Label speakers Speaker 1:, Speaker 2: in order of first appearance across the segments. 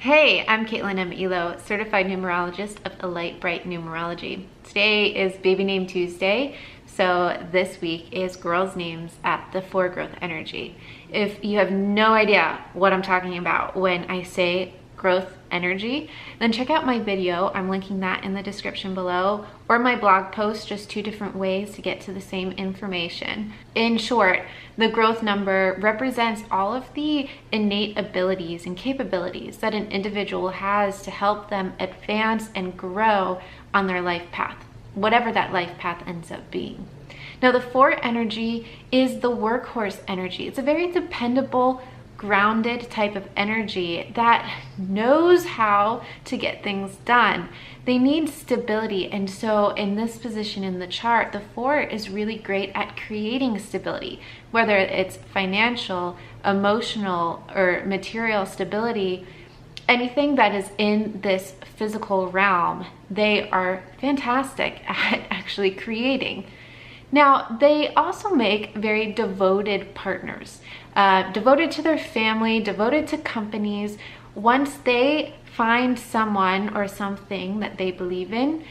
Speaker 1: Hey, I'm Caitlin M. Elo, certified numerologist of A Light Bright Numerology. Today is Baby Name Tuesday, so this week is girls' names at the foregrowth energy. If you have no idea what I'm talking about when I say growth energy, then check out my video. I'm linking that in the description below, or my blog post, just two different ways to get to the same information. In short, the growth number represents all of the innate abilities and capabilities that an individual has to help them advance and grow on their life path, whatever that life path ends up being. Now, the 4 energy is the workhorse energy. It's a very dependable, grounded type of energy that knows how to get things done. They need stability, and so in this position in the chart, the 4 is really great at creating stability, whether it's financial, emotional, or material stability. Anything that is in this physical realm, they are fantastic at actually creating. Now, they also make very devoted partners, devoted to their family, devoted to companies. Once they find someone or something that they believe in,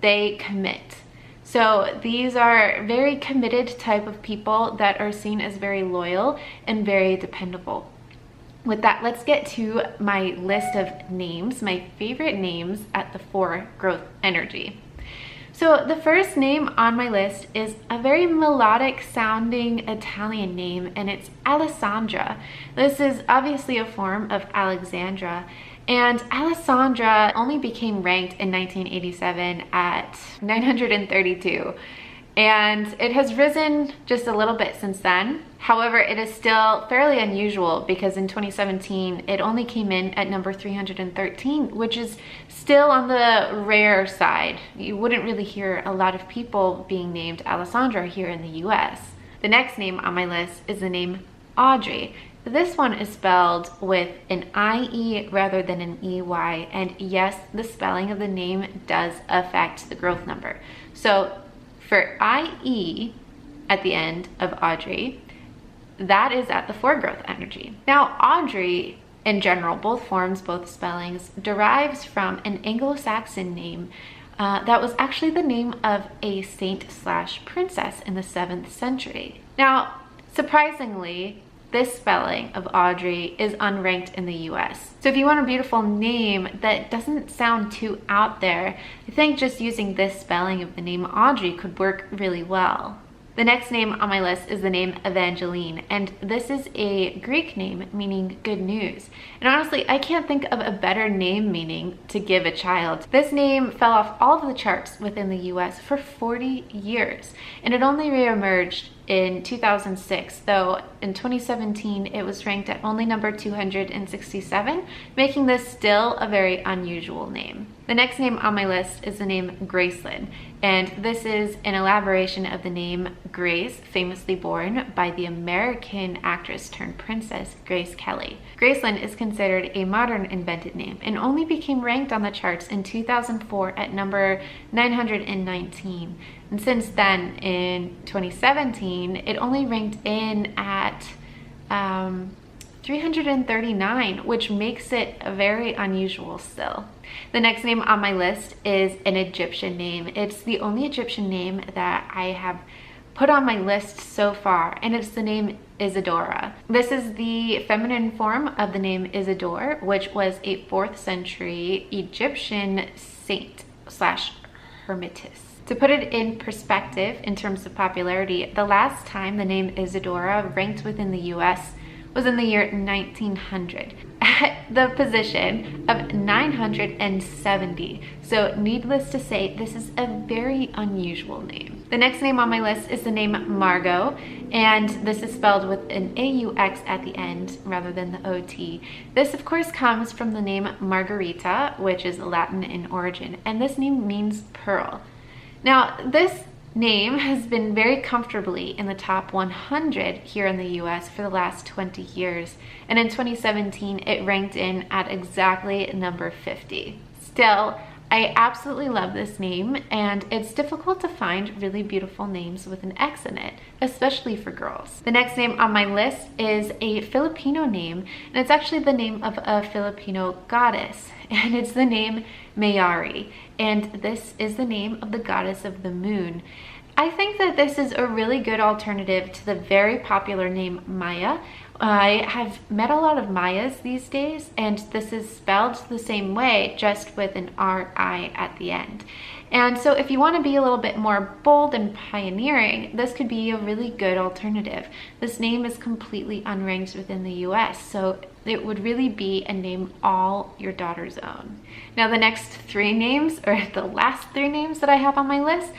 Speaker 1: they commit. So these are very committed type of people that are seen as very loyal and very dependable. With that, let's get to my list of names, my favorite names at the 4 growth energy. So the first name on my list is a very melodic sounding Italian name, and it's Alessandra. This is obviously a form of Alexandra, and Alessandra only became ranked in 1987 at 932. And it has risen just a little bit since then. However, it is still fairly unusual because in 2017, it only came in at number 313, which is still on the rare side. You wouldn't really hear a lot of people being named Alessandra here in the US. The next name on my list is the name Audrey. This one is spelled with an I-E rather than an E-Y. And yes, the spelling of the name does affect the growth number. So for I-E at the end of Audrey, that is at the foregrowth energy. Now, Audrey, in general, both forms, both spellings, derives from an Anglo-Saxon name that was actually the name of a saint/princess in the 7th century. Now, surprisingly, this spelling of Audrey is unranked in the US. So if you want a beautiful name that doesn't sound too out there, I think just using this spelling of the name Audrey could work really well. The next name on my list is the name Evangeline, and this is a Greek name meaning good news. And honestly, I can't think of a better name meaning to give a child. This name fell off all of the charts within the US for 40 years, and it only reemerged in 2006, though in 2017 it was ranked at only number 267, making this still a very unusual name. The next name on my list is the name Gracelyn, and this is an elaboration of the name Grace, famously borne by the American actress turned princess Grace Kelly. Gracelyn is considered a modern invented name and only became ranked on the charts in 2004 at number 919. And since then, in 2017, it only ranked in at 339, which makes it very unusual still. The next name on my list is an Egyptian name. It's the only Egyptian name that I have put on my list so far, and it's the name Isadora. This is the feminine form of the name Isidore, which was a 4th century Egyptian saint/hermitess. To put it in perspective in terms of popularity, the last time the name Isadora ranked within the US was in the year 1900 at the position of 970. So needless to say, this is a very unusual name. The next name on my list is the name Margaux, and this is spelled with an AUX at the end rather than the OT. This of course comes from the name Margarita, which is Latin in origin, and this name means pearl. Now, this name has been very comfortably in the top 100 here in the US for the last 20 years, and in 2017 it ranked in at exactly number 50. Still, I absolutely love this name, and it's difficult to find really beautiful names with an X in it, especially for girls. The next name on my list is a Filipino name, and it's actually the name of a Filipino goddess, and it's the name Maori, and this is the name of the goddess of the moon. I think that this is a really good alternative to the very popular name Maya. I have met a lot of Mayas these days, and this is spelled the same way, just with an R-I at the end. And so if you want to be a little bit more bold and pioneering, this could be a really good alternative. This name is completely unranked within the US, so it would really be a name all your daughter's own. Now the next three names, or the last three names that I have on my list,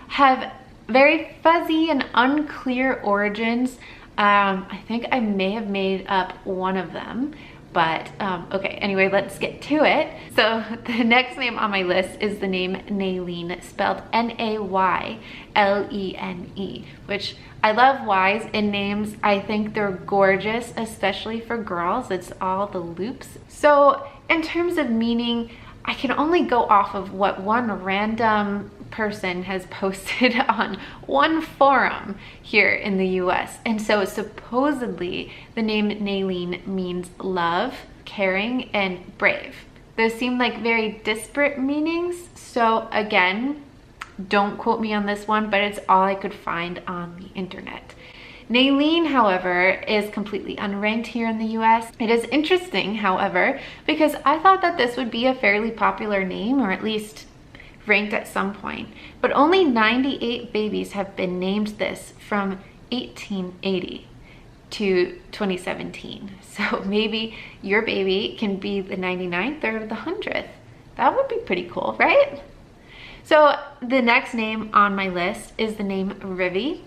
Speaker 1: have very fuzzy and unclear origins. I think I may have made up one of them, but okay, anyway, let's get to it. So the next name on my list is the name Nailin, spelled Naylene, which I love Y's in names. I think they're gorgeous, especially for girls. It's all the loops. So in terms of meaning, I can only go off of what one random person has posted on one forum here in the US. And so supposedly the name Nailin means love, caring, and brave. Those seem like very disparate meanings. So again, don't quote me on this one, but it's all I could find on the internet. Nailin, however, is completely unranked here in the US. It is interesting, however, because I thought that this would be a fairly popular name, or at least ranked at some point, but only 98 babies have been named this from 1880 to 2017. So maybe your baby can be the 99th or the 100th. That would be pretty cool, right? So the next name on my list is the name Rivi,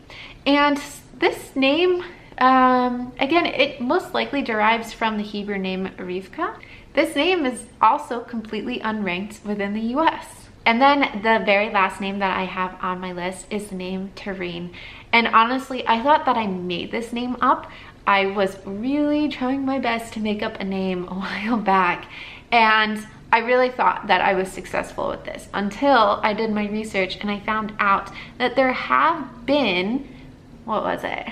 Speaker 1: and this name, again, it most likely derives from the Hebrew name Rivka. This name is also completely unranked within the US. And then the very last name that I have on my list is the name Terrine. And honestly, I thought that I made this name up. I was really trying my best to make up a name a while back, and I really thought that I was successful with this until I did my research and I found out that there have been, what was it?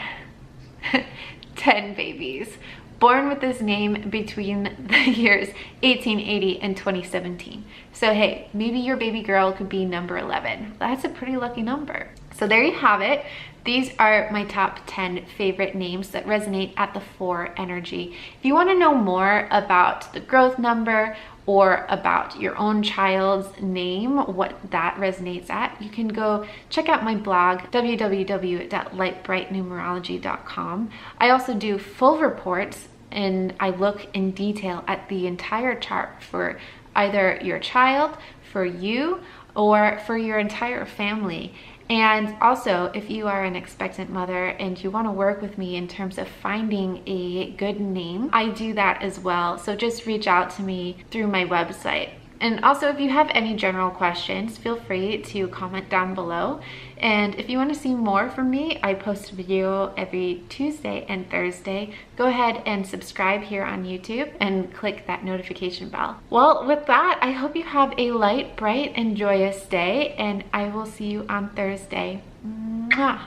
Speaker 1: 10 babies born with this name between the years 1880 and 2017. So hey, maybe your baby girl could be number 11. That's a pretty lucky number. So there you have it. These are my top 10 favorite names that resonate at the 4 energy. If you want to know more about the growth number or about your own child's name, what that resonates at, you can go check out my blog, www.lightbrightnumerology.com. I also do full reports, and I look in detail at the entire chart for either your child, for you, or for your entire family. And also, if you are an expectant mother and you want to work with me in terms of finding a good name, I do that as well. So just reach out to me through my website. And also, if you have any general questions, feel free to comment down below. And if you want to see more from me, I post a video every Tuesday and Thursday. Go ahead and subscribe here on YouTube and click that notification bell. Well, with that, I hope you have a light, bright, and joyous day, and I will see you on Thursday. Mwah.